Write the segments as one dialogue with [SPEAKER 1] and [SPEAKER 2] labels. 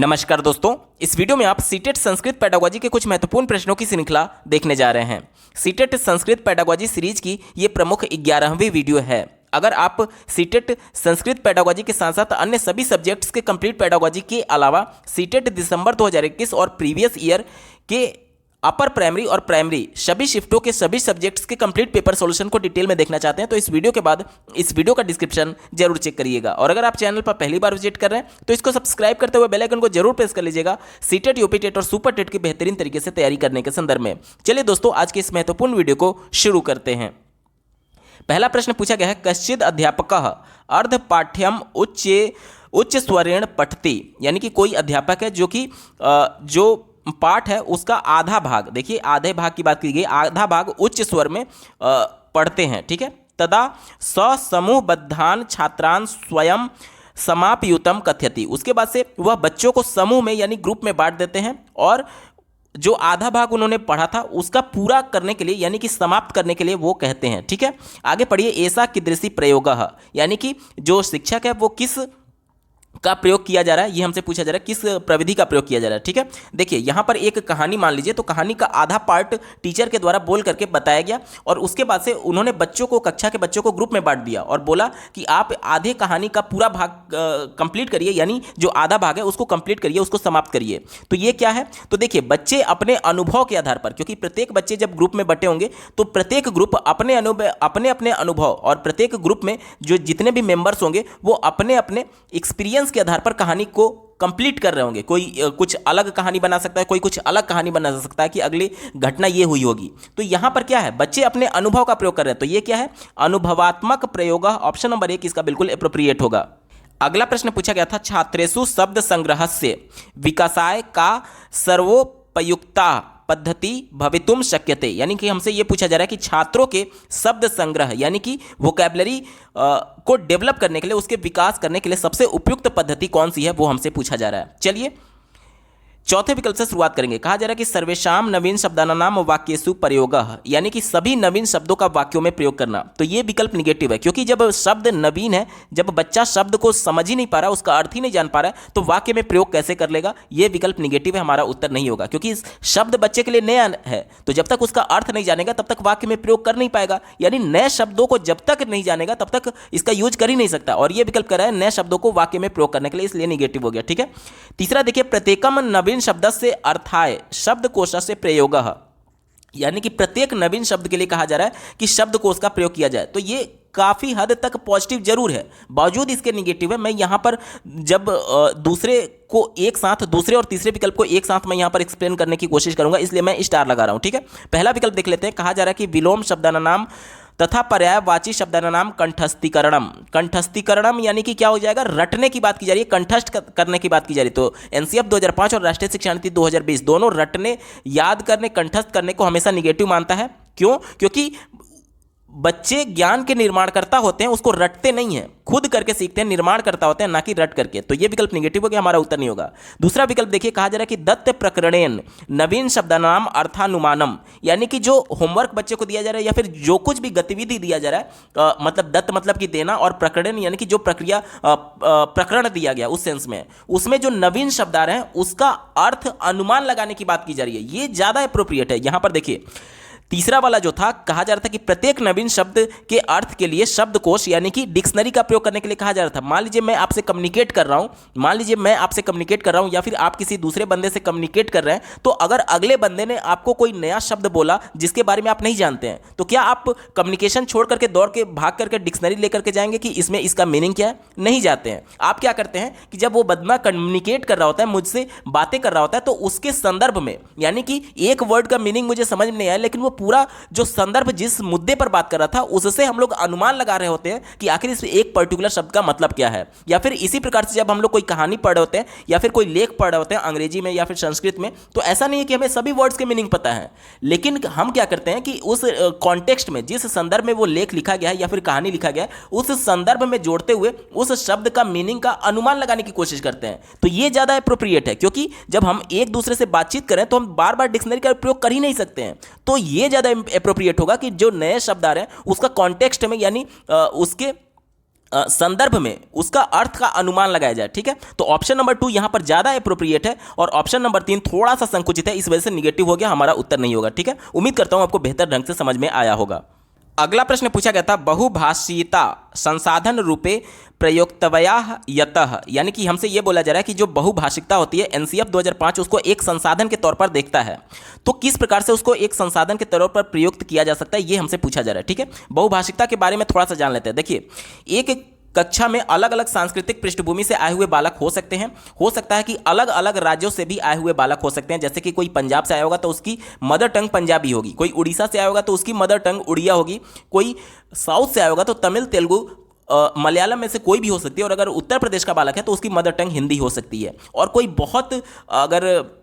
[SPEAKER 1] नमस्कार दोस्तों, इस वीडियो में आप सीटेट संस्कृत पेडागोजी के कुछ महत्वपूर्ण प्रश्नों की श्रृंखला देखने जा रहे हैं। सीटेट संस्कृत पेडागोजी सीरीज की ये प्रमुख 11वीं वीडियो है। अगर आप सीटेट संस्कृत पेडागोजी के साथ साथ अन्य सभी सब्जेक्ट्स के कंप्लीट पेडागोजी के अलावा सीटेट दिसंबर 2021 और प्रीवियस ईयर के अपर प्राइमरी और प्राइमरी सभी शिफ्टों के सभी सब्जेक्ट्स के कंप्लीट पेपर सॉल्यूशन को डिटेल में देखना चाहते हैं तो इस वीडियो के बाद इस वीडियो का डिस्क्रिप्शन जरूर चेक करिएगा। और अगर आप चैनल पर पहली बार विजिट कर रहे हैं तो इसको सब्सक्राइब करते हुए बेल आइकन को जरूर प्रेस कर लीजिएगा सीटेट, यूपी टेट और सुपर टेट की बेहतरीन तरीके से तैयारी करने के संदर्भ में। चलिए दोस्तों, आज के इस महत्वपूर्ण वीडियो को शुरू करते हैं। पहला प्रश्न पूछा गया है, कश्चिद अध्यापकः अर्ध पाठ्यम उच्च स्वरेण पठति, यानी कि कोई अध्यापक है जो पाठ है उसका आधा भाग, देखिए आधे भाग की बात की गई, आधा भाग उच्च स्वर में पढ़ते हैं, ठीक है। तदा समूहबद्धान छात्रान स्वयं समापयुतम कथयति, उसके बाद से वह बच्चों को समूह में यानी ग्रुप में बांट देते हैं और जो आधा भाग उन्होंने पढ़ा था उसका पूरा करने के लिए यानी कि समाप्त करने के लिए वो कहते हैं, ठीक है। आगे पढ़िए, ऐसा कीदृशी प्रयोगः, यानी कि जो शिक्षक है वो किस का प्रयोग किया जा रहा है, ये हमसे पूछा जा रहा है किस प्रविधि का प्रयोग किया जा रहा है, ठीक है। देखिए यहाँ पर एक कहानी मान लीजिए, तो कहानी का आधा पार्ट टीचर के द्वारा बोल करके बताया गया और उसके बाद से उन्होंने बच्चों को, कक्षा के बच्चों को ग्रुप में बांट दिया और बोला कि आप आधे कहानी का पूरा भाग कंप्लीट करिए, यानी जो आधा भाग है उसको कंप्लीट करिए, उसको समाप्त करिए। तो ये क्या है, तो देखिए बच्चे अपने अनुभव के आधार पर, क्योंकि प्रत्येक बच्चे जब ग्रुप में बटे होंगे तो प्रत्येक ग्रुप अपने अपने अनुभव और प्रत्येक ग्रुप में जो जितने भी मेंबर्स होंगे वो अपने अपने एक्सपीरियंस के आधार पर कहानी को कंप्लीट कर रहे होंगे। कोई कुछ अलग कहानी बना सकता है, कोई कुछ अलग कहानी बना सकता है कि अगली घटना ये हुई होगी। तो यहां पर क्या है, बच्चे अपने अनुभव का प्रयोग कर रहे हैं, तो ये क्या है, अनुभवात्मक प्रयोग। ऑप्शन नंबर 1 इसका बिल्कुल एप्रोप्रिएट होगा। अगला प्रश्न पूछा गया था, छात्रेषु शब्द संग्रहस्य विकासाय का सर्वोपयुक्ता पद्धति भवितुम शक्यते, यानी कि हमसे ये पूछा जा रहा है कि छात्रों के शब्द संग्रह यानी कि वोकैबुलरी को डेवलप करने के लिए, उसके विकास करने के लिए सबसे उपयुक्त पद्धति कौन सी है, वो हमसे पूछा जा रहा है। चलिए चौथे विकल्प से शुरुआत करेंगे। कहा जा रहा है कि सर्वेषाम नवीन शब्दानाम वाक्येषु प्रयोगः, यानी कि सभी नवीन शब्दों का वाक्यों में प्रयोग करना। तो ये विकल्प निगेटिव है, क्योंकि जब शब्द नवीन है, जब बच्चा शब्द को समझ ही नहीं पा रहा, उसका अर्थ ही नहीं जान पा रहा है, तो वाक्य में प्रयोग कैसे कर लेगा। ये विकल्प निगेटिव है, हमारा उत्तर नहीं होगा, क्योंकि शब्द बच्चे के लिए नया है, तो जब तक उसका अर्थ नहीं जानेगा तब तक वाक्य में प्रयोग कर नहीं पाएगा, यानी नए शब्दों को जब तक नहीं जानेगा तब तक इसका यूज कर ही नहीं सकता। और ये विकल्प कर रहा है नए शब्दों को वाक्य में प्रयोग करने के लिए, इसलिए निगेटिव हो गया, ठीक है। तीसरा देखिए, प्रत्येकम नवीन शब्द से अर्थाय शब्दकोश से प्रयोगः, यानी कि प्रत्येक नवीन शब्द के लिए कहा जा रहा है कि शब्दकोश का प्रयोग किया जाए। तो ये काफी हद तक पॉजिटिव जरूर है, बावजूद इसके निगेटिव है। मैं यहां पर जब दूसरे और तीसरे विकल्प को एक साथ मैं यहां पर एक्सप्लेन करने की कोशिश करूंगा, इसलिए मैं स्टार लगा रहा हूं, ठीक है। पहला विकल्प देख लेते हैं। कहा जा रहा है कि विलोम शब्दानाम तथा पर्यायवाची शब्दानाम कंठस्थीकरणम, यानी कि क्या हो जाएगा, रटने की बात की जा रही है, कंठस्थ करने की बात की जा रही है। तो एनसीएफ 2005 और राष्ट्रीय शिक्षा नीति 2020 दोनों रटने, याद करने, कंठस्थ करने को हमेशा निगेटिव मानता है। क्यों? क्योंकि बच्चे ज्ञान के निर्माणकर्ता होते हैं, उसको रटते नहीं हैं, खुद करके सीखते हैं, निर्माणकर्ता होते हैं, ना कि रट करके। तो ये विकल्प निगेटिव हो गया, हमारा उत्तर नहीं होगा। दूसरा विकल्प देखिए, कहा जा रहा है कि दत्त प्रकरणेन नवीन शब्दानाम अर्थानुमानम, यानी कि जो होमवर्क बच्चे को दिया जा रहा है या फिर जो कुछ भी गतिविधि दिया जा रहा है, मतलब दत्त मतलब कि देना, और प्रकरण यानी कि जो प्रक्रिया प्रकरण दिया गया उस सेंस में, उसमें जो नवीन शब्द आ रहे हैं उसका अर्थ अनुमान लगाने की बात की जा रही है, ये ज्यादा एप्रोप्रिएट है। यहां पर देखिए तीसरा वाला जो था, कहा जा रहा था कि प्रत्येक नवीन शब्द के अर्थ के लिए शब्दकोश यानी कि डिक्शनरी का प्रयोग करने के लिए कहा जा रहा था। मान लीजिए मैं आपसे कम्युनिकेट कर रहा हूं, या फिर आप किसी दूसरे बंदे से कम्युनिकेट कर रहे हैं, तो अगर अगले बंदे ने आपको कोई नया शब्द बोला जिसके बारे में आप नहीं जानते हैं, तो क्या आप कम्युनिकेशन छोड़ करके दौड़ के भाग करके डिक्शनरी लेकर के जाएंगे कि इसमें इसका मीनिंग क्या है? नहीं जाते हैं। आप क्या करते हैं कि जब वो बंदा कम्युनिकेट कर रहा होता है, मुझसे बातें कर रहा होता है, तो उसके संदर्भ में, यानी कि एक वर्ड का मीनिंग मुझे समझ में नहीं आया, लेकिन वो पूरा जो संदर्भ जिस मुद्दे पर बात कर रहा था उससे हम लोग अनुमान लगा रहे होते हैं कि आखिर इस एक पर्टिकुलर शब्द का मतलब क्या है। या फिर इसी प्रकार से जब हम लोग कोई कहानी पढ़ रहे होते हैं या फिर कोई लेख पढ़ रहे होते हैं अंग्रेजी में या फिर संस्कृत में, तो ऐसा नहीं है कि हमें सभी वर्ड्स के मीनिंग पता है, लेकिन हम क्या करते हैं कि उस कॉन्टेक्स्ट में, जिस संदर्भ में वो लेख लिखा गया है या फिर कहानी लिखा गया है, उस संदर्भ में जोड़ते हुए उस शब्द का मीनिंग का अनुमान लगाने की कोशिश करते हैं। तो ये ज्यादा एप्रोप्रिएट है, क्योंकि जब हम एक दूसरे से बातचीत करें तो हम बार बार डिक्शनरी का प्रयोग कर ही नहीं सकते हैं। तो ये ज्यादा एप्रोप्रिएट होगा कि जो नए शब्द आ रहे हैं उसका कॉन्टेक्स्ट में, यानी उसके संदर्भ में उसका अर्थ का अनुमान लगाया जाए। ठीक है, तो ऑप्शन नंबर 2 यहां पर ज्यादा अप्रोप्रिएट है और ऑप्शन नंबर 3 थोड़ा सा संकुचित है, इस वजह से निगेटिव हो गया, हमारा उत्तर नहीं होगा। ठीक है, उम्मीद करता हूं आपको बेहतर ढंग से समझ में आया होगा। अगला प्रश्न पूछा गया था बहुभाषीयता संसाधन रूपे प्रयोक्तव्या यतः, यानी कि हमसे यह बोला जा रहा है कि जो बहुभाषिकता होती है एनसीएफ 2005 उसको एक संसाधन के तौर पर देखता है, तो किस प्रकार से उसको एक संसाधन के तौर पर प्रयुक्त किया जा सकता है, यह हमसे पूछा जा रहा है। ठीक है, बहुभाषिकता के बारे में थोड़ा सा जान लेते हैं। देखिए, एक कक्षा में अलग अलग सांस्कृतिक पृष्ठभूमि से आए हुए बालक हो सकते हैं, हो सकता है कि अलग अलग राज्यों से भी आए हुए बालक हो सकते हैं, जैसे कि कोई पंजाब से आया होगा तो उसकी मदर टंग पंजाबी होगी, कोई उड़ीसा से आया होगा तो उसकी मदर टंग उड़िया होगी, कोई साउथ से आया होगा तो तमिल तेलुगु मलयालम में से कोई भी हो सकती है, और अगर उत्तर प्रदेश का बालक है तो उसकी मदर टंग हिंदी हो सकती है, और कोई बहुत अगर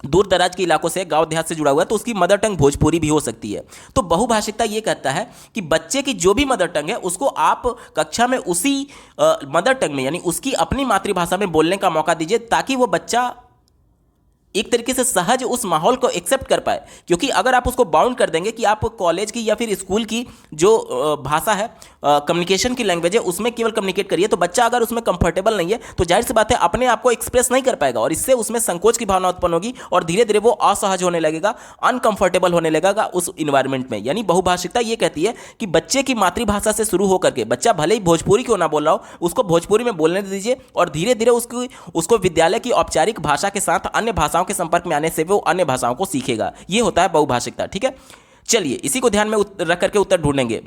[SPEAKER 1] दूर दराज के इलाकों से गांव देहात से जुड़ा हुआ है तो उसकी मदर टंग भोजपुरी भी हो सकती है। तो बहुभाषिकता ये कहता है कि बच्चे की जो भी मदर टंग है उसको आप कक्षा में उसी मदर टंग में यानी उसकी अपनी मातृभाषा में बोलने का मौका दीजिए, ताकि वो बच्चा एक तरीके से सहज उस माहौल को एक्सेप्ट कर पाए। क्योंकि अगर आप उसको बाउंड कर देंगे कि आप कॉलेज की या फिर स्कूल की जो भाषा है, कम्युनिकेशन की लैंग्वेज है, उसमें केवल कम्युनिकेट करिए, तो बच्चा अगर उसमें कंफर्टेबल नहीं है तो जाहिर सी बात है अपने आप को एक्सप्रेस नहीं कर पाएगा, और इससे उसमें संकोच की भावना उत्पन्न होगी और धीरे धीरे वो असहज होने लगेगा, अनकंफर्टेबल होने लगेगा उस इन्वायरमेंट में। यानी बहुभाषिकता ये कहती है कि बच्चे की मातृभाषा से शुरू होकर के, बच्चा भले ही भोजपुरी क्यों ना बोल रहा हो, उसको भोजपुरी में बोलने दीजिए और धीरे धीरे उसको विद्यालय की औपचारिक भाषा के साथ अन्य भाषाओं के संपर्क में आने से वो अन्य भाषाओं को सीखेगा। ये होता है बहुभाषिकता। ठीक है, चलिए इसी को ध्यान में रख करके उत्तर ढूंढेंगे।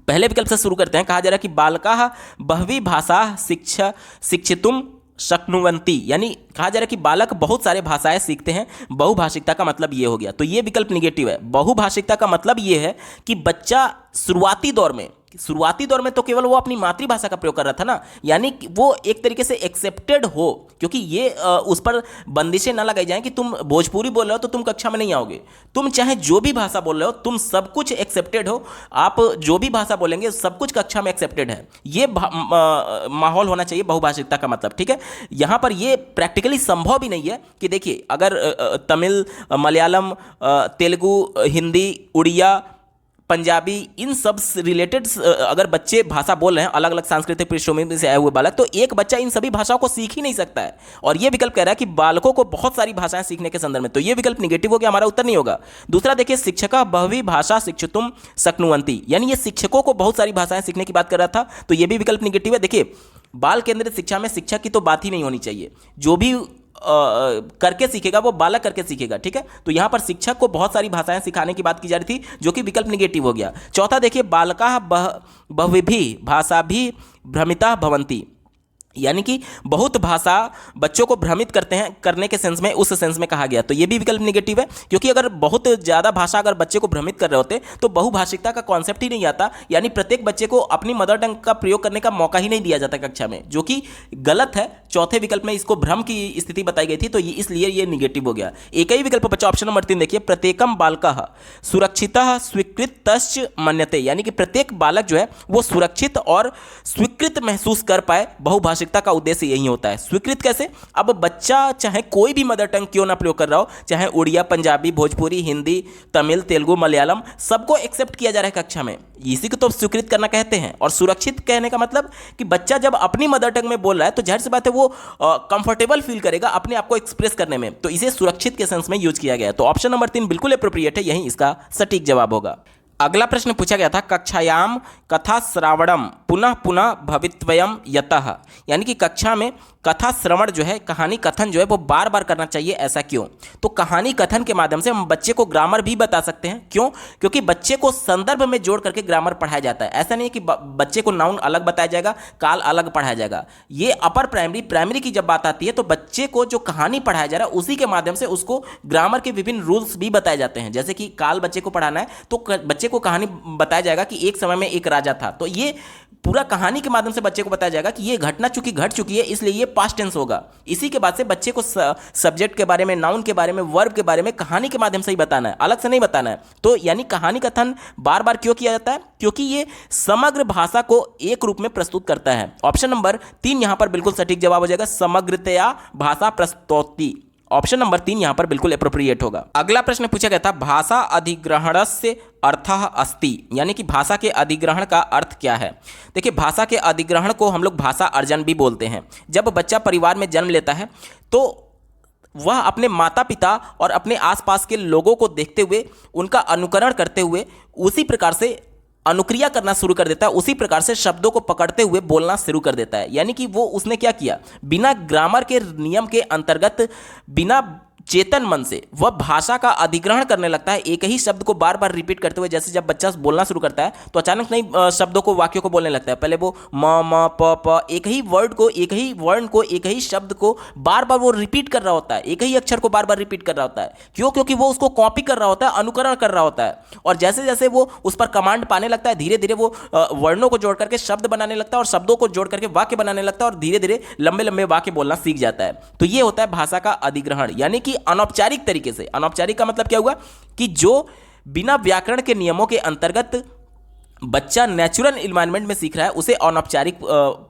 [SPEAKER 1] पहले विकल्प से शुरू करते हैं। कहा जा रहा है कि बालकाः बहवी भाषा शिक्षितुम शक्नुवन्ति, यानी कहा जा रहा है कि बालक बहुत सारे भाषाएं सीखते हैं। बहुभाषिकता का मतलब ये हो गया, तो ये विकल्प निगेटिव है। बहुभाषिकता का मतलब ये है कि बच्चा शुरुआती दौर में तो केवल वो अपनी मातृभाषा का प्रयोग कर रहा था ना, यानी वो एक तरीके से एक्सेप्टेड हो, क्योंकि ये उस पर बंदिशें ना लगाई जाएं कि तुम भोजपुरी बोल रहे हो तो तुम कक्षा में नहीं आओगे, तुम चाहे जो भी भाषा बोल रहे हो तुम सब कुछ एक्सेप्टेड हो, आप जो भी भाषा बोलेंगे सब कुछ कक्षा में एक्सेप्टेड है, ये माहौल होना चाहिए बहुभाषिकता का मतलब। ठीक है, यहां पर ये प्रैक्टिकली संभव भी नहीं है कि देखिए अगर तमिल, मलयालम, तेलुगु, हिंदी, उड़िया, पंजाबी, इन सब रिलेटेड अगर बच्चे भाषा बोल रहे हैं, अलग अलग सांस्कृतिक पृष्ठभूमि से आए हुए बालक, तो एक बच्चा इन सभी भाषाओं को सीख ही नहीं सकता है। और ये विकल्प कह रहा है कि बालकों को बहुत सारी भाषाएं सीखने के संदर्भ में, तो ये विकल्प निगेटिव हो गया, हमारा उत्तर नहीं होगा। दूसरा देखिए, शिक्षका बहवी भाषा शिक्षितुम शक्नुवन्ति, यानी ये शिक्षकों को बहुत सारी भाषाएं सीखने की बात कर रहा था, तो ये भी विकल्प निगेटिव है। देखिए, बाल केंद्रित शिक्षा में शिक्षक की तो बात ही नहीं होनी चाहिए, जो भी करके सीखेगा वो बालक करके सीखेगा। ठीक है, तो यहां पर शिक्षक को बहुत सारी भाषाएं सिखाने की बात की जा रही थी, जो कि विकल्प निगेटिव हो गया। चौथा देखिए, बालकाः बहुविभी भाषा भी भ्रमिता भवन्ति, यानी कि बहुत भाषा बच्चों को भ्रमित करते हैं, करने के सेंस में, उस सेंस में कहा गया, तो ये भी विकल्प निगेटिव है। क्योंकि अगर बहुत ज़्यादा भाषा अगर बच्चे को भ्रमित कर रहे होते तो बहुभाषिकता का कॉन्सेप्ट ही नहीं आता, यानी प्रत्येक बच्चे को अपनी मदर टंग का प्रयोग करने का मौका ही नहीं दिया जाता कक्षा में, जो कि गलत है। चौथे विकल्प में इसको भ्रम की स्थिति बताई गई थी, तो ये इसलिए ये निगेटिव हो गया। एक ही विकल्प बच्चा ऑप्शन नंबर 3 देखिए, प्रत्येकम बालकः सुरक्षितः स्वीकृतश्च मन्यते, यानी कि प्रत्येक बालक जो है वो सुरक्षित और स्वीकृत महसूस कर पाए। बहुभाषिकता का उद्देश्य यही होता है। स्वीकृत कैसे? अब बच्चा चाहे कोई भी मदर टंग क्यों ना प्रयोग कर रहा हो, चाहे उड़िया, पंजाबी, भोजपुरी, हिंदी, तमिल, तेलुगु, मलयालम, सबको एक्सेप्ट किया जा रहा है कक्षा में, इसी को तो स्वीकृत करना कहते हैं। और सुरक्षित कहने का मतलब कि बच्चा जब अपनी मदर टंग में बोल रहा है तो जाहिर सी बात है वो कंफर्टेबल फील करेगा अपने आप को एक्सप्रेस करने में, तो इसे सुरक्षित के सेंस में यूज किया गया है। तो ऑप्शन नंबर 3 बिल्कुल अप्रोप्रिएट है, यही इसका सटीक जवाब होगा। अगला प्रश्न पूछा गया था, कक्षायाम कथा श्रावणम पुनः पुनः भवित्वयम यतः, यानी कि कक्षा में कथा श्रवण जो है, कहानी कथन जो है वो बार बार करना चाहिए, ऐसा क्यों? तो कहानी कथन के माध्यम से हम बच्चे को ग्रामर भी बता सकते हैं। क्यों? क्योंकि बच्चे को संदर्भ में जोड़ करके ग्रामर पढ़ाया जाता है। ऐसा नहीं है कि बच्चे को नाउन अलग बताया जाएगा, काल अलग पढ़ाया जाएगा। ये अपर प्राइमरी की जब बात आती है तो बच्चे को जो कहानी पढ़ाया जा रहा है उसी के माध्यम से उसको ग्रामर के विभिन्न रूल्स भी बताए जाते हैं। जैसे कि काल बच्चे को पढ़ाना है तो बच्चे को कहानी बताया जाएगा कि एक समय में एक राजा था, तो ये पूरा कहानी के माध्यम से बच्चे को बताया जाएगा कि ये घटना चूंकि घट चुकी है इसलिए ये पास्ट टेंस होगा। इसी के बाद से बच्चे को सब्जेक्ट के बारे में, नाउन के बारे में, वर्ब के बारे में कहानी के माध्यम से ही बताना है, अलग से नहीं बताना है। तो यानी कहानी कथन बार बार क्यों किया जाता है? क्योंकि ये समग्र भाषा को एक रूप में प्रस्तुत करता है। ऑप्शन नंबर 3 यहां पर बिल्कुल सटीक जवाब हो जाएगा, समग्रतया भाषा प्रस्तौति। ऑप्शन नंबर 3 यहाँ पर बिल्कुल अप्रोप्रिएट होगा। अगला प्रश्न पूछा गया था भाषा अधिग्रहणस्य अर्थः अस्ति, यानी कि भाषा के अधिग्रहण का अर्थ क्या है। देखिए, भाषा के अधिग्रहण को हम लोग भाषा अर्जन भी बोलते हैं। जब बच्चा परिवार में जन्म लेता है तो वह अपने माता पिता और अपने आसपास के लोगों को देखते हुए, उनका अनुकरण करते हुए उसी प्रकार से अनुक्रिया करना शुरू कर देता है, उसी प्रकार से शब्दों को पकड़ते हुए बोलना शुरू कर देता है। यानी कि वो उसने क्या किया, बिना ग्रामर के नियम के अंतर्गत, बिना चेतन मन से वह भाषा का अधिग्रहण करने लगता है, एक ही शब्द को बार बार रिपीट करते हुए। जैसे जब बच्चा बोलना शुरू करता है तो अचानक नहीं शब्दों को, वाक्यों को बोलने लगता है। पहले वो म प, एक ही वर्ड को, एक ही वर्ण को, एक ही शब्द को बार बार वो रिपीट कर रहा होता है, एक ही अक्षर को बार बार रिपीट कर रहा होता है। क्यों? क्योंकि वो उसको कॉपी कर रहा होता है, अनुकरण कर रहा होता है। और जैसे जैसे वो उस पर कमांड पाने लगता है, धीरे धीरे वो वर्णों को जोड़ करके शब्द बनाने लगता है और शब्दों को जोड़ करके वाक्य बनाने लगता है और धीरे धीरे लंबे लंबे वाक्य बोलना सीख जाता है। तो ये होता है भाषा का अधिग्रहण, यानी कि अनौपचारिक तरीके से। अनौपचारिक का मतलब क्या हुआ कि जो बिना व्याकरण के नियमों के अंतर्गत बच्चा नेचुरल इन्वायरमेंट में सीख रहा है, उसे अनौपचारिक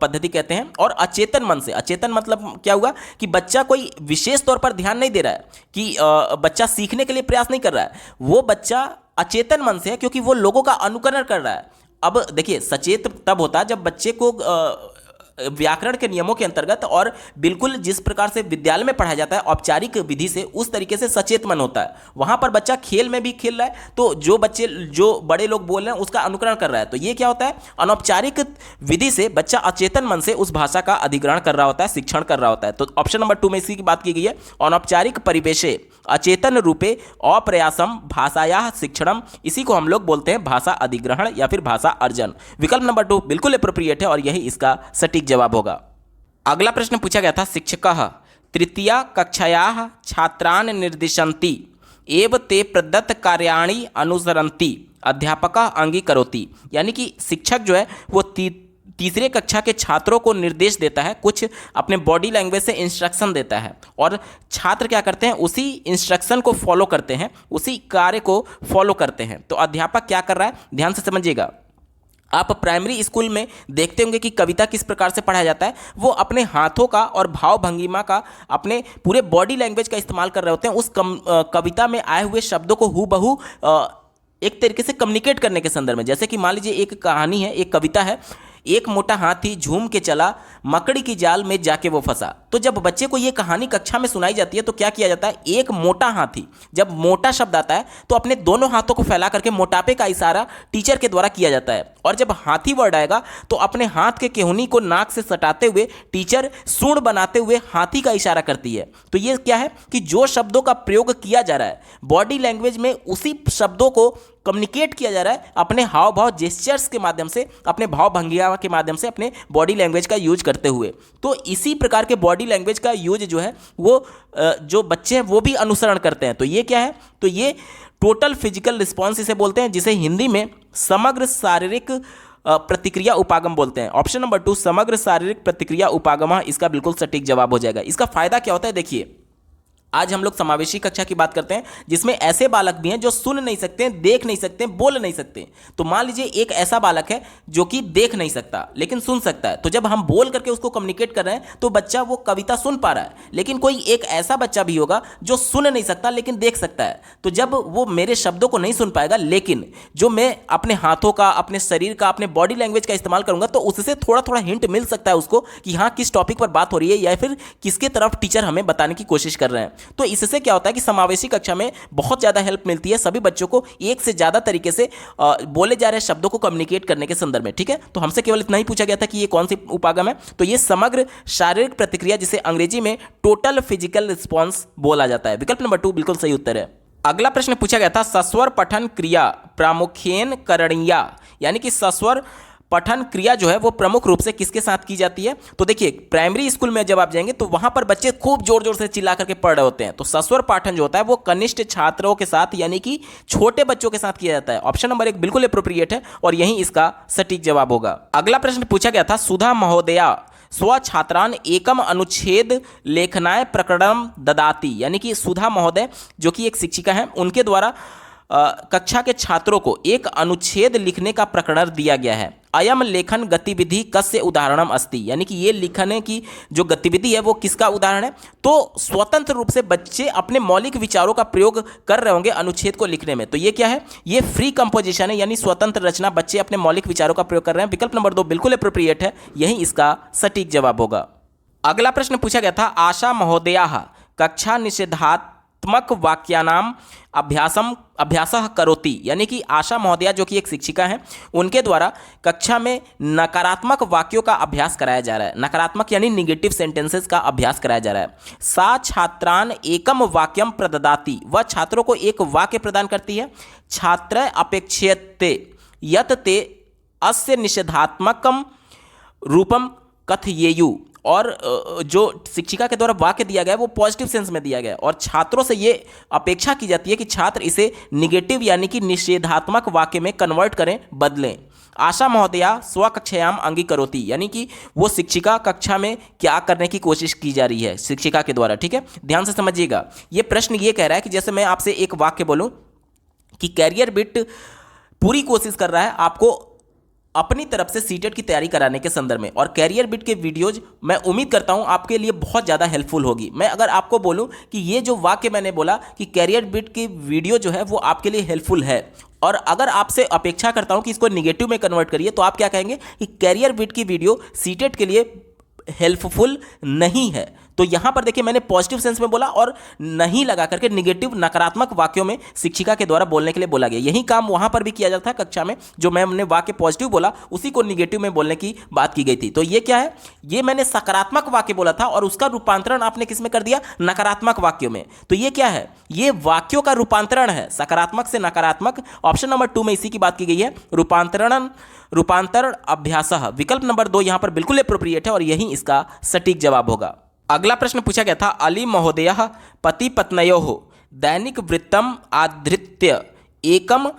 [SPEAKER 1] पद्धति कहते हैं। और अचेतन मन से, अचेतन मतलब क्या हुआ कि बच्चा कोई विशेष तौर पर ध्यान नहीं दे रहा है, कि बच्चा सीखने के लिए प्रयास नहीं कर रहा है, वो बच्चा अचेतन मन से है क्योंकि वो लोगों का अनुकरण कर रहा है। अब देखिए, सचेत तब होता है जब बच्चे को व्याकरण के नियमों के अंतर्गत और बिल्कुल जिस प्रकार से विद्यालय में पढ़ाया जाता है औपचारिक विधि से, उस तरीके से सचेत मन होता है। वहां पर बच्चा खेल में भी खेल रहा है तो जो बड़े लोग बोल रहे हैं उसका अनुकरण कर रहा है। तो ये क्या होता है, अनौपचारिक विधि से बच्चा अचेतन मन से उस भाषा का अधिग्रहण कर रहा होता है, शिक्षण कर रहा होता है। तो ऑप्शन नंबर 2 में इसी की बात की गई है। अनौपचारिक परिवेशे अचेतन रूपे अप्रयासम भाषाया शिक्षणम, इसी को हम लोग बोलते हैं भाषा अधिग्रहण या फिर भाषा अर्जन। विकल्प नंबर 2 बिल्कुल एप्रोप्रिएट है और यही इसका सटीक जवाब होगा। अगला प्रश्न पूछा गया था शिक्षकः तृतीया कक्षायाः छात्रान् निर्दिशन्ति एव ते प्रदत्त कार्याणि अनुसरन्ति अध्यापकः अंगीकरोति, यानी कि शिक्षक जो है वो तीसरे कक्षा के छात्रों को निर्देश देता है, कुछ अपने बॉडी लैंग्वेज से इंस्ट्रक्शन देता है और छात्र क्या करते हैं, उसी इंस्ट्रक्शन को फॉलो करते हैं, उसी कार्य को फॉलो करते हैं। तो अध्यापक क्या कर रहा है, ध्यान से समझिएगा। आप प्राइमरी स्कूल में देखते होंगे कि कविता किस प्रकार से पढ़ाया जाता है। वो अपने हाथों का और भाव भंगिमा का, अपने पूरे बॉडी लैंग्वेज का इस्तेमाल कर रहे होते हैं उस कविता में आए हुए शब्दों को हूबहू एक तरीके से कम्युनिकेट करने के संदर्भ में। जैसे कि मान लीजिए एक कहानी है, एक कविता है, एक मोटा हाथी झूम के चला मकड़ी की जाल में जाके वो फंसा। तो जब बच्चे को ये कहानी कक्षा में सुनाई जाती है तो क्या किया जाता है, एक मोटा हाथी, जब मोटा शब्द आता है तो अपने दोनों हाथों को फैला करके मोटापे का इशारा टीचर के द्वारा किया जाता है। और जब हाथी वर्ड आएगा तो अपने हाथ के केहूनी को नाक से सटाते हुए टीचर सूंड बनाते हुए हाथी का इशारा करती है। तो ये क्या है कि जो शब्दों का प्रयोग किया जा रहा है बॉडी लैंग्वेज में, उसी शब्दों को कम्युनिकेट किया जा रहा है अपने हाव भाव जेस्चर्स के माध्यम से, अपने भाव भंगिमा के माध्यम से, अपने बॉडी लैंग्वेज का यूज करते हुए। तो इसी प्रकार के बॉडी लैंग्वेज का यूज जो है वो जो बच्चे हैं वो भी अनुसरण करते हैं। तो ये क्या है, तो ये टोटल फिजिकल रिस्पॉन्स इसे बोलते हैं, जिसे हिंदी में समग्र शारीरिक प्रतिक्रिया उपागम बोलते हैं। ऑप्शन नंबर 2 समग्र शारीरिक प्रतिक्रिया उपागम इसका बिल्कुल सटीक जवाब हो जाएगा। इसका फायदा क्या होता है, देखिए आज हम लोग समावेशी कक्षा की बात करते हैं जिसमें ऐसे बालक भी हैं जो सुन नहीं सकते, देख नहीं सकते, बोल नहीं सकते। तो मान लीजिए एक ऐसा बालक है जो कि देख नहीं सकता लेकिन सुन सकता है। तो जब हम बोल करके उसको कम्युनिकेट कर रहे हैं तो बच्चा वो कविता सुन पा रहा है। लेकिन कोई एक ऐसा बच्चा भी होगा जो सुन नहीं सकता लेकिन देख सकता है। तो जब वो मेरे शब्दों को नहीं सुन पाएगा, लेकिन जो मैं अपने हाथों का, अपने शरीर का, अपने बॉडी लैंग्वेज का इस्तेमाल करूंगा तो उससे थोड़ा थोड़ा हिंट मिल सकता है उसको कि हाँ किस टॉपिक पर बात हो रही है या फिर किसके तरफ टीचर हमें बताने की कोशिश कर रहे हैं। तो इससे क्या होता है कि समावेशी कक्षा में बहुत ज़्यादा हेल्प मिलती है सभी बच्चों को एक से ज़्यादा तरीके से बोले जा रहे शब्दों को कम्युनिकेट करने के संदर्भ में। ठीक है, तो हमसे केवल इतना ही पूछा गया था कि ये कौन सी उपागम है। तो ये समग्र शारीरिक प्रतिक्रिया, जिसे अंग्रेजी में टोटल फिजिकल रिस्पॉन्स बोला जाता है। विकल्प नंबर 2 बिल्कुल सही उत्तर है। अगला प्रश्न पूछा गया था सस्वर पठन क्रिया प्रामुख्येन करणीया, यानी कि सस्वर पठन क्रिया जो है वो प्रमुख रूप से किसके साथ की जाती है। तो देखिए प्राइमरी स्कूल में जब आप जाएंगे तो वहां पर बच्चे खूब जोर जोर से चिल्ला करके पढ़ रहे होते हैं। तो सस्वर पाठन जो होता है वो कनिष्ठ छात्रों के साथ, यानी कि छोटे बच्चों के साथ किया जाता है। ऑप्शन नंबर 1 बिल्कुल एप्रोप्रिएट है और यही इसका सटीक जवाब होगा। अगला प्रश्न पूछा गया था सुधा महोदया स्व छात्रान एकम अनुच्छेद लेखनाय प्रकरणम ददाति, यानी कि सुधा महोदय जो कि एक शिक्षिका है, उनके द्वारा कक्षा के छात्रों को एक अनुच्छेद लिखने का प्रकरण दिया गया है। अयम लेखन गतिविधि कस्य उदाहरणम अस्ति, यानी कि ये लिखने की जो गतिविधि है वो किसका उदाहरण है। तो स्वतंत्र रूप से बच्चे अपने मौलिक विचारों का प्रयोग कर रहे होंगे अनुच्छेद को लिखने में। तो ये क्या है, ये फ्री कंपोजिशन है, यानी स्वतंत्र रचना, बच्चे अपने मौलिक विचारों का प्रयोग कर रहे हैं। विकल्प नंबर 2 बिल्कुल अप्रोप्रिएट है, यही इसका सटीक जवाब होगा। अगला प्रश्न पूछा गया था, आशा महोदयाः कक्षा निषेधात्मक वाक्यानाम अभ्यासः करोति, यानी कि आशा महोदया जो कि एक शिक्षिका हैं, उनके द्वारा कक्षा में नकारात्मक वाक्यों का अभ्यास कराया जा रहा है। नकारात्मक यानी निगेटिव सेंटेंसेस का अभ्यास कराया जा रहा है। सा छात्रान एकम वाक्यम प्रददाति, वह छात्रों को एक वाक्य प्रदान करती है। छात्र अपेक्षते यत ते अस्य निषेधात्मकम रूपम कथयेयु, और जो शिक्षिका के द्वारा वाक्य दिया गया है वो पॉजिटिव सेंस में दिया गया है, और छात्रों से ये अपेक्षा की जाती है कि छात्र इसे निगेटिव यानी कि निषेधात्मक वाक्य में कन्वर्ट करें, बदलें। आशा महोदया स्वकक्षायाम अंगीकरोति, यानी कि वो शिक्षिका कक्षा में क्या करने की कोशिश की जा रही है शिक्षिका के द्वारा। ठीक है, ध्यान से समझिएगा। ये प्रश्न ये कह रहा है कि जैसे मैं आपसे एक वाक्य बोलूं कि कैरियर बिट पूरी कोशिश कर रहा है आपको अपनी तरफ से सीटेट की तैयारी कराने के संदर्भ में, और कैरियर बिट के वीडियोज मैं उम्मीद करता हूं आपके लिए बहुत ज़्यादा हेल्पफुल होगी। मैं अगर आपको बोलूं कि ये जो वाक्य मैंने बोला कि कैरियर बिट की वीडियो जो है वो आपके लिए हेल्पफुल है, और अगर आपसे अपेक्षा करता हूं कि इसको निगेटिव में कन्वर्ट करिए, तो आप क्या कहेंगे कि कैरियर बिट की वीडियो सीटेट के लिए हेल्पफुल नहीं है। तो यहां पर देखिए मैंने पॉजिटिव सेंस में बोला और नहीं लगा करके निगेटिव नकारात्मक वाक्यों में शिक्षिका के द्वारा बोलने के लिए बोला गया। यही काम वहां पर भी किया जाता है कक्षा में, जो मैंने वाक्य पॉजिटिव बोला उसी को निगेटिव में बोलने की बात की गई थी। तो ये क्या है, ये मैंने सकारात्मक वाक्य बोला था और उसका रूपांतरण आपने किस में कर दिया, नकारात्मक वाक्यों में। तो ये क्या है, ये वाक्यों का रूपांतरण है, सकारात्मक से नकारात्मक। ऑप्शन नंबर 2 में इसी की बात की गई है, रूपांतरण अभ्यासः। विकल्प नंबर 2 यहां पर बिल्कुल एप्रोप्रिएट है और यही इसका सटीक जवाब होगा। अगला प्रश्न पूछा गया था, अली महोदयः पति पत्नयोः दैनिक वृत्तम आधृत्य एकम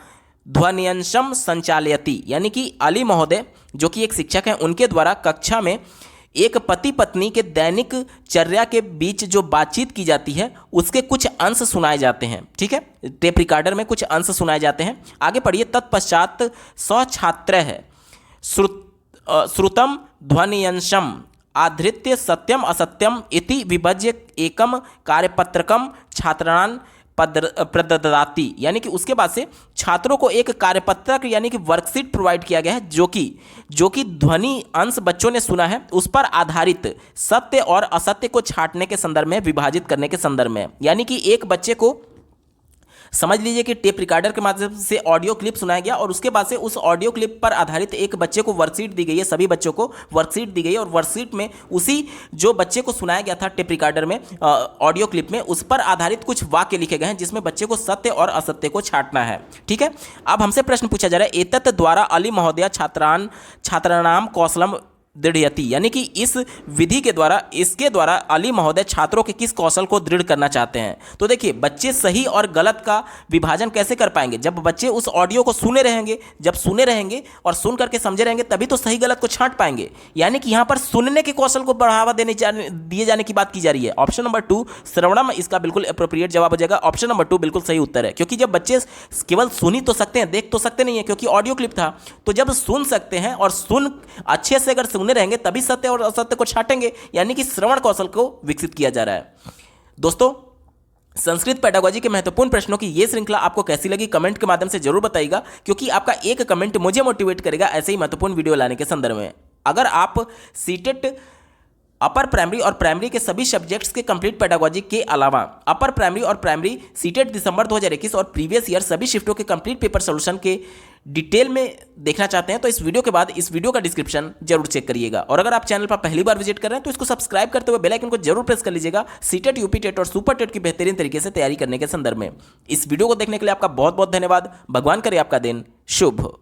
[SPEAKER 1] ध्वन्यंशम संचालयति, यानी कि अली महोदय जो कि एक शिक्षक हैं, उनके द्वारा कक्षा में एक पति पत्नी के दैनिक चर्या के बीच जो बातचीत की जाती है उसके कुछ अंश सुनाए जाते हैं। ठीक है, टेप रिकॉर्डर में कुछ अंश सुनाए जाते हैं। आगे पढ़िए, तत्पश्चात स छात्र है श्रुतम ध्वनियंशम आधृत्य सत्यम असत्यम इति विभज्य एकम कार्यपत्रकम छात्रान प्रददाति, यानी कि उसके बाद से छात्रों को एक कार्यपत्रक यानी कि वर्कशीट प्रोवाइड किया गया है जो कि ध्वनि अंश बच्चों ने सुना है उस पर आधारित सत्य और असत्य को छांटने के संदर्भ में, विभाजित करने के संदर्भ में। यानी कि एक बच्चे को समझ लीजिए कि टेप रिकॉर्डर के माध्यम से ऑडियो क्लिप सुनाया गया और उसके बाद से उस ऑडियो क्लिप पर आधारित एक बच्चे को वर्कशीट दी गई है, सभी बच्चों को वर्कशीट दी गई है और वर्कशीट में उसी जो बच्चे को सुनाया गया था टेप रिकॉर्डर में ऑडियो क्लिप में, उस पर आधारित कुछ वाक्य लिखे गए हैं जिसमें बच्चे को सत्य और असत्य को छांटना है। ठीक है, अब हमसे प्रश्न पूछा जा रहा है, एतत् द्वारा अली महोदया छात्राणाम कौशलम दृढ़यति, यानी कि इस विधि के द्वारा, इसके द्वारा अली महोदय छात्रों के किस कौशल को दृढ़ करना चाहते हैं। तो देखिए, बच्चे सही और गलत का विभाजन कैसे कर पाएंगे, जब बच्चे उस ऑडियो को सुने रहेंगे, जब सुने रहेंगे और सुन करके समझे रहेंगे तभी तो सही गलत को छांट पाएंगे। यानी कि यहाँ पर सुनने के कौशल को बढ़ावा दिए जाने की बात की जा रही है। ऑप्शन नंबर 2 श्रवणम इसका बिल्कुल अप्रोप्रिएट जवाब हो जाएगा। ऑप्शन नंबर 2 बिल्कुल सही उत्तर है, क्योंकि जब बच्चे केवल सुन ही तो सकते हैं, देख तो सकते नहीं है क्योंकि ऑडियो क्लिप था। तो जब सुन सकते हैं और सुन अच्छे से अगर सुने रहेंगे तभी सत्य और असत्य को छांटेंगे, यानी कि श्रवण कौशल को विकसित किया जा रहा है। दोस्तों, संस्कृत पेडागोजी के महत्वपूर्ण प्रश्नों की यह श्रृंखला आपको कैसी लगी कमेंट के माध्यम से जरूर बताइएगा, क्योंकि आपका एक कमेंट मुझे मोटिवेट करेगा ऐसे ही महत्वपूर्ण वीडियो लाने के संदर्भ में। अगर आप सीटेट अपर प्राइमरी और प्राइमरी के सभी सब्जेक्ट्स के कंप्लीट पेडागोजी के अलावा अपर प्राइमरी और प्राइमरी सीटेट दिसंबर 2021 और प्रीवियस ईयर सभी शिफ्टों के कंप्लीट पेपर सॉल्यूशन के डिटेल में देखना चाहते हैं तो इस वीडियो के बाद इस वीडियो का डिस्क्रिप्शन जरूर चेक करिएगा। और अगर आप चैनल पर पहली बार विजिट कर रहे हैं तो इसको सब्सक्राइब करते हुए बेल आइकन को जरूर प्रेस कर लीजिएगा सीटेट, यूपी टेट और सुपर टेट की बेहतरीन तरीके से तैयारी करने के संदर्भ में। इस वीडियो को देखने के लिए आपका बहुत बहुत धन्यवाद। भगवान करे आपका दिन शुभ हो।